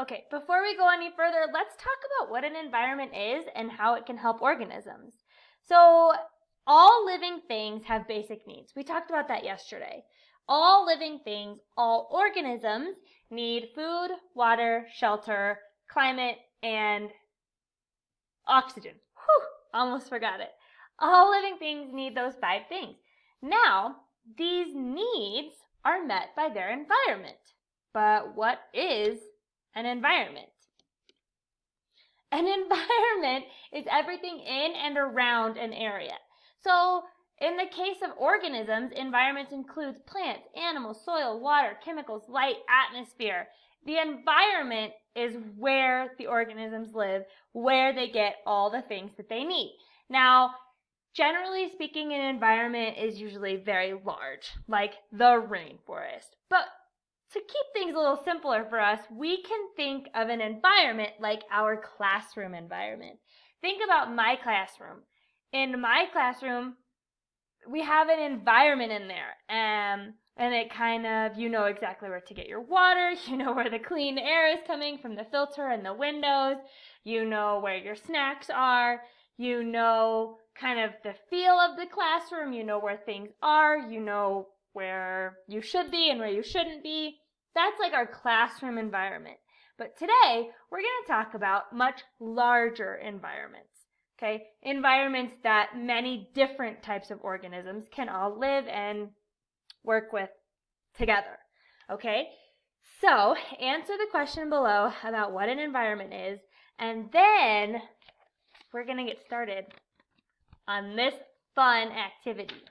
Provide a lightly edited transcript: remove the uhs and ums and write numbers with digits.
Okay, before we go any further, let's talk about what an environment is and how it can help organisms. So, all living things have basic needs. We talked about that yesterday. All living things, all organisms need food, water, shelter, climate, and oxygen. Whew, almost forgot it. All living things need those 5 things. Now, these needs are met by their environment. But what is an environment? An environment is everything in and around an area. So, in the case of organisms, environment includes plants, animals, soil, water, chemicals, light, atmosphere. The environment is where the organisms live, where they get all the things that they need. Now, generally speaking, an environment is usually very large, like the rainforest. But to keep things a little simpler for us, we can think of an environment like our classroom environment. Think about my classroom. In my classroom, we have an environment in there, and it kind of, you know exactly where to get your water, you know where the clean air is coming from the filter and the windows, you know where your snacks are, you know kind of the feel of the classroom, you know where things are, you know where you should be and where you shouldn't be. That's like our classroom environment. But today, we're going to talk about much larger environments. Okay, environments that many different types of organisms can all live and work with together. Okay, so answer the question below about what an environment is, and then we're going to get started on this fun activity.